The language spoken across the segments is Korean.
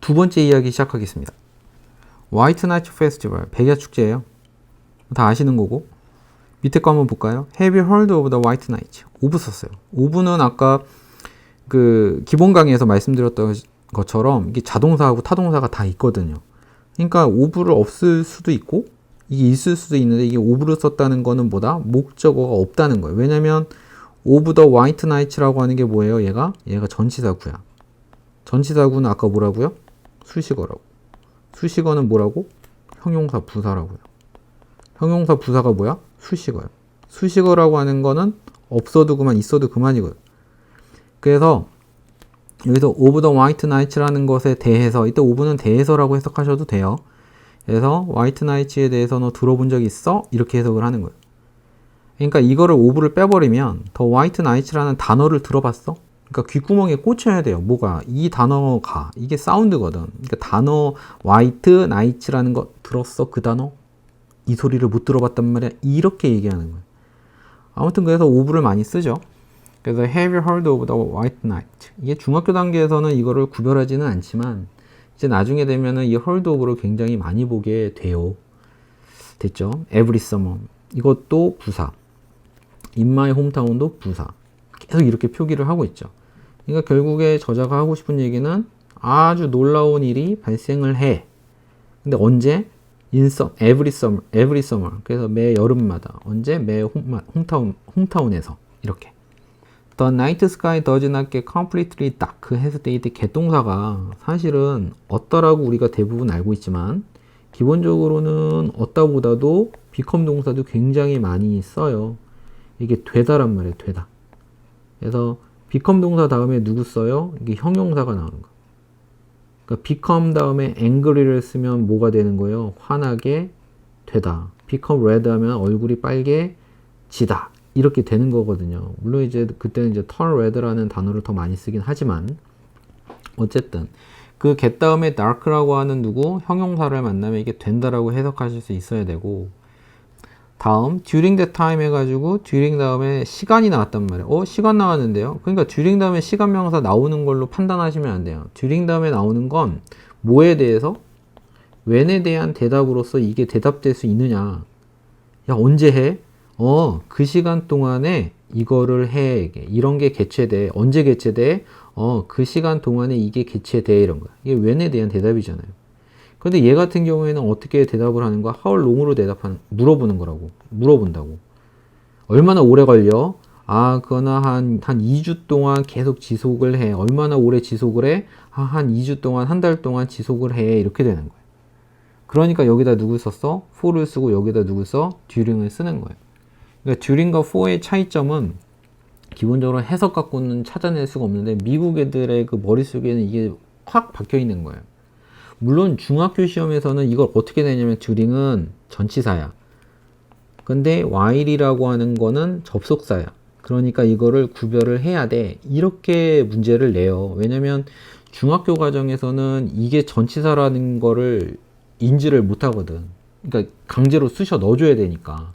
두 번째 이야기 시작하겠습니다. 화이트 나이트 페스티벌, 백야 축제예요. 다 아시는 거고. 밑에 거 한번 볼까요? Have you heard of the White Night? 오브 썼어요. 오브는 아까 그 기본 강의에서 말씀드렸던 것처럼 이게 자동사하고 타동사가 다 있거든요. 그러니까 오브를 없을 수도 있고 이게 있을 수도 있는데 이게 오브를 썼다는 거는 뭐다? 목적어가 없다는 거예요. 왜냐면 of the White Night라고 하는 게 뭐예요? 얘가 전치사구야. 전치사구는 아까 뭐라고요? 수식어라고. 수식어는 뭐라고? 형용사 부사라고요. 형용사 부사가 뭐야? 수식어요. 수식어라고 하는 거는 없어도 그만 있어도 그만이고요. 그래서 여기서 of the white night라는 것에 대해서 이때 of는 대해서라고 해석하셔도 돼요. 그래서 white night에 대해서 너 들어본 적 있어? 이렇게 해석을 하는 거예요. 그러니까 이거를 of를 빼버리면 the white night라는 단어를 들어봤어? 그러니까 귓구멍에 꽂혀야 돼요. 뭐가? 이 단어가 이게 사운드거든. 그러니까 단어 white night라는 거 들었어? 그 단어? 이 소리를 못 들어봤단 말이야. 이렇게 얘기하는 거예요. 아무튼 그래서 of를 많이 쓰죠. 그래서 have you heard of the white night? 이게 중학교 단계에서는 이거를 구별하지는 않지만 이제 나중에 되면은 이 heard of를 굉장히 많이 보게 돼요. 됐죠? every summer 이것도 부사. in my hometown도 부사. 계속 이렇게 표기를 하고 있죠. 그러니까 결국에 저자가 하고 싶은 얘기는 아주 놀라운 일이 발생을 해. 근데 언제? every summer. 그래서 매 여름마다. 언제? 매 홈타운에서. 이렇게. The night sky does not get completely dark 했을 때 이때 개동사가 사실은 어떠라고 우리가 대부분 알고 있지만 기본적으로는 어떠보다도 become 동사도 굉장히 많이 써요. 이게 되다란 말이에요. 되다. 그래서 become 동사 다음에 누구 써요? 이게 형용사가 나오는 거. 그러니까 become 다음에 angry를 쓰면 뭐가 되는 거예요? 화나게 되다. become red 하면 얼굴이 빨개지다. 이렇게 되는 거거든요. 물론 이제 그때는 이제 turn red라는 단어를 더 많이 쓰긴 하지만 어쨌든 그 get 다음에 dark라고 하는 누구 형용사를 만나면 이게 된다라고 해석하실 수 있어야 되고 다음 during that time 해가지고 during 다음에 시간이 나왔단 말이에요. 시간 나왔는데요. 그러니까 during 다음에 시간 명사 나오는 걸로 판단하시면 안 돼요. during 다음에 나오는 건 뭐에 대해서? when에 대한 대답으로서 이게 대답될 수 있느냐. 야 언제 해? 그 시간 동안에 이거를 해. 이런 게 개최돼. 언제 개최돼? 그 시간 동안에 이게 개최돼. 이런 거야. 이게 when에 대한 대답이잖아요. 근데 얘 같은 경우에는 어떻게 대답을 하는 거야? how long으로 물어보는 거라고. 물어본다고. 얼마나 오래 걸려? 그거는 한 2주 동안 계속 지속을 해. 얼마나 오래 지속을 해? 한 2주 동안, 한 달 동안 지속을 해. 이렇게 되는 거야. 그러니까 여기다 누구 썼어? for를 쓰고 여기다 누구 써? during을 쓰는 거예요. 그러니까 during과 for의 차이점은 기본적으로 해석 갖고는 찾아낼 수가 없는데 미국 애들의 그 머릿속에는 이게 확 박혀 있는 거예요. 물론 중학교 시험에서는 이걸 어떻게 되냐면 during은 전치사야. 근데 while이라고 하는 거는 접속사야. 그러니까 이거를 구별을 해야 돼. 이렇게 문제를 내요. 왜냐면 중학교 과정에서는 이게 전치사라는 거를 인지를 못 하거든. 그러니까 강제로 쑤셔 넣어줘야 되니까.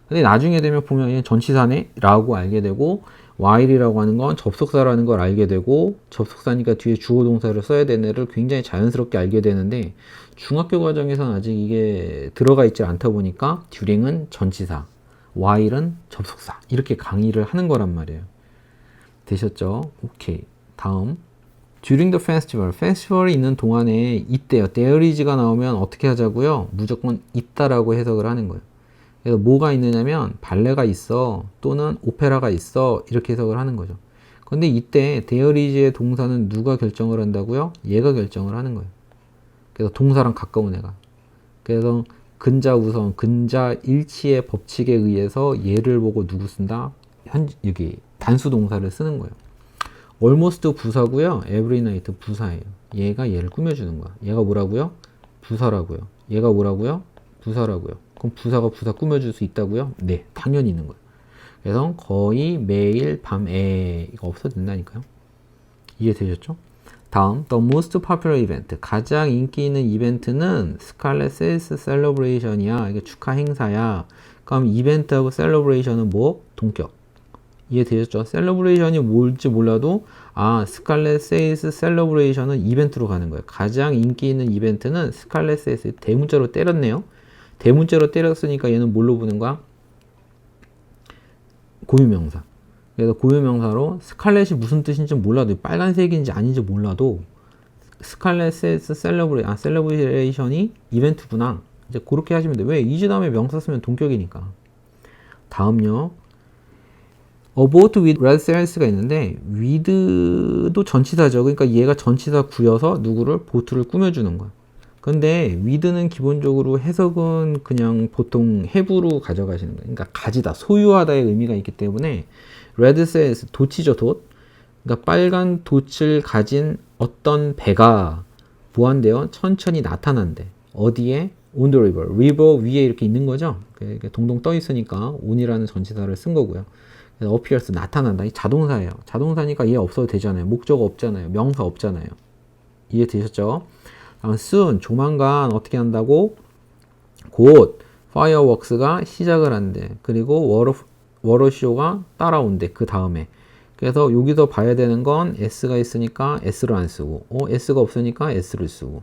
근데 나중에 되면 보면 얘는 전치사네? 라고 알게 되고 while이라고 하는 건 접속사라는 걸 알게 되고 접속사니까 뒤에 주어 동사를 써야 되는 애를 굉장히 자연스럽게 알게 되는데 중학교 과정에서는 아직 이게 들어가 있지 않다 보니까 during은 전치사, while은 접속사 이렇게 강의를 하는 거란 말이에요. 되셨죠? 오케이. 다음 during the festival, 페스티벌이 있는 동안에 있대요. there is가 나오면 어떻게 하자고요? 무조건 있다라고 해석을 하는 거예요. 그래서 뭐가 있느냐면 발레가 있어 또는 오페라가 있어 이렇게 해석을 하는 거죠. 근데 이때 there is의 동사는 누가 결정을 한다고요? 얘가 결정을 하는 거예요. 그래서 동사랑 가까운 애가. 그래서 근자 우선, 근자 일치의 법칙에 의해서 얘를 보고 누구 쓴다? 여기 단수 동사를 쓰는 거예요. almost 부사고요. every night 부사예요. 얘가 얘를 꾸며주는 거야. 얘가 뭐라고요? 부사라고요. 얘가 뭐라고요? 부사라고요. 그럼 부사가 부사 꾸며줄 수 있다고요? 네, 당연히 있는 거예요. 그래서 거의 매일 밤에 이거 없어도 된다니까요. 이해되셨죠? 다음, the most popular event. 가장 인기 있는 이벤트는 Scarlet Sales Celebration이야. 이게 축하 행사야. 그럼 이벤트하고 셀러브레이션은 뭐? 동격. 이해되셨죠? 셀러브레이션이 뭘지 몰라도 스칼렛 세일스 셀러브레이션은 이벤트로 가는 거예요. 가장 인기 있는 이벤트는 스칼렛 세일스. 대문자로 때렸네요. 대문자로 때렸으니까 얘는 뭘로 보는 거야? 고유명사. 그래서 고유명사로 스칼렛이 무슨 뜻인지 몰라도 빨간색인지 아닌지 몰라도 스칼렛 세일스 셀러브레이션이 이벤트구나. 이제 그렇게 하시면 돼요. 왜? 이즈 다음에 명사 쓰면 동격이니까. 다음요. about with red sales가 있는데 with도 전치사죠. 그러니까 얘가 전치사 구여서 누구를 보트를 꾸며주는 거야. 근데 with는 기본적으로 해석은 그냥 보통 have로 가져가시는 거예요. 그러니까 가지다, 소유하다의 의미가 있기 때문에 red sails, 돛이죠, 돛. 그러니까 빨간 돛을 가진 어떤 배가 뭐한대요? 천천히 나타난대. 어디에? on the river. river 위에 이렇게 있는 거죠. 동동 떠 있으니까 on이라는 전치사를 쓴 거고요. 그래서 appears, 나타난다. 이 자동사예요. 자동사니까 얘 없어도 되잖아요. 목적어 없잖아요. 명사 없잖아요. 이해되셨죠? soon, 조만간 어떻게 한다고? 곧 fireworks가 시작을 한대. 그리고 워러쇼가 따라온대. 그 다음에. 그래서 여기서 봐야 되는 건 s가 있으니까 s를 안 쓰고, s가 없으니까 s를 쓰고,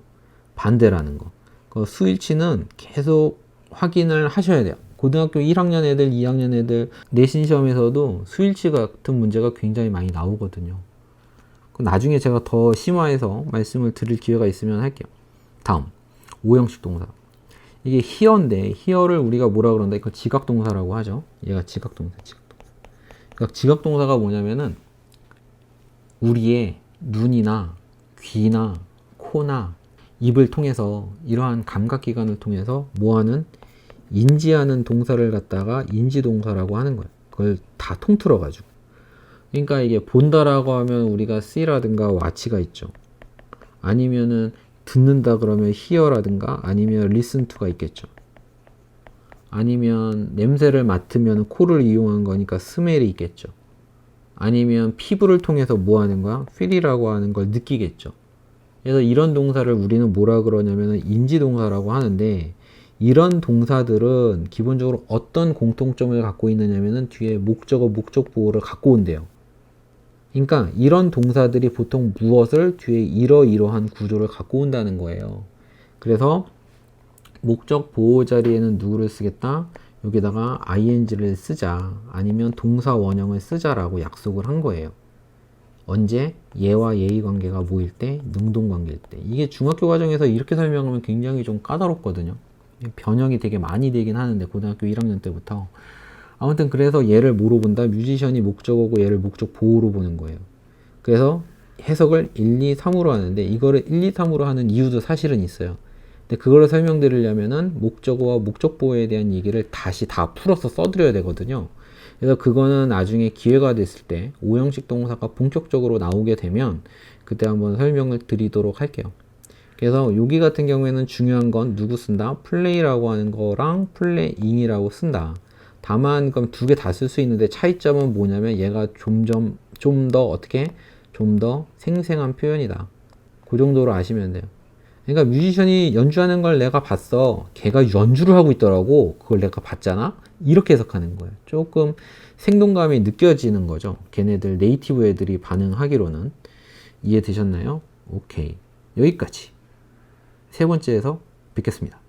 반대라는 거. 그 수일치는 계속 확인을 하셔야 돼요. 고등학교 1학년 애들, 2학년 애들 내신 시험에서도 수일치 같은 문제가 굉장히 많이 나오거든요. 나중에 제가 더 심화해서 말씀을 드릴 기회가 있으면 할게요. 다음, 오형식 동사. 이게 here인데 here를 우리가 뭐라 그런다? 이거 지각동사라고 하죠. 얘가 지각동사. 그러니까 지각동사가 뭐냐면은 우리의 눈이나 귀나 코나 입을 통해서 이러한 감각기관을 통해서 뭐하는? 인지하는 동사를 갖다가 인지동사라고 하는 거예요. 그걸 다 통틀어 가지고. 그러니까 이게 본다라고 하면 우리가 see라든가 watch가 있죠. 아니면은 듣는다 그러면 hear라든가 아니면 listen to가 있겠죠. 아니면 냄새를 맡으면 코를 이용한 거니까 smell이 있겠죠. 아니면 피부를 통해서 뭐 하는 거야? feel이라고 하는 걸 느끼겠죠. 그래서 이런 동사를 우리는 뭐라 그러냐면 인지동사라고 하는데 이런 동사들은 기본적으로 어떤 공통점을 갖고 있느냐면은 뒤에 목적어, 목적보호를 갖고 온대요. 그러니까 이런 동사들이 보통 무엇을 뒤에 이러이러한 구조를 갖고 온다는 거예요. 그래서 목적 보호 자리에는 누구를 쓰겠다? 여기다가 ing를 쓰자. 아니면 동사 원형을 쓰자라고 약속을 한 거예요. 언제? 얘와 얘의 관계가 뭐일 때? 능동관계일 때. 이게 중학교 과정에서 이렇게 설명하면 굉장히 좀 까다롭거든요. 변형이 되게 많이 되긴 하는데 고등학교 1학년 때부터. 아무튼 그래서 얘를 뭐로 본다? 뮤지션이 목적어고 얘를 목적 보호로 보는 거예요. 그래서 해석을 1, 2, 3으로 하는데 이거를 1, 2, 3으로 하는 이유도 사실은 있어요. 근데 그거를 설명드리려면은 목적어와 목적 보호에 대한 얘기를 다시 다 풀어서 써드려야 되거든요. 그래서 그거는 나중에 기회가 됐을 때 오형식 동사가 본격적으로 나오게 되면 그때 한번 설명을 드리도록 할게요. 그래서 여기 같은 경우에는 중요한 건 누구 쓴다? 플레이라고 하는 거랑 플레잉이라고 쓴다. 다만 그럼 두 개 다 쓸 수 있는데 차이점은 뭐냐면 얘가 좀 더 어떻게? 좀 더 생생한 표현이다. 그 정도로 아시면 돼요. 그러니까 뮤지션이 연주하는 걸 내가 봤어. 걔가 연주를 하고 있더라고. 그걸 내가 봤잖아. 이렇게 해석하는 거예요. 조금 생동감이 느껴지는 거죠. 걔네들 네이티브 애들이 반응하기로는. 이해되셨나요? 오케이. 여기까지. 세 번째에서 뵙겠습니다.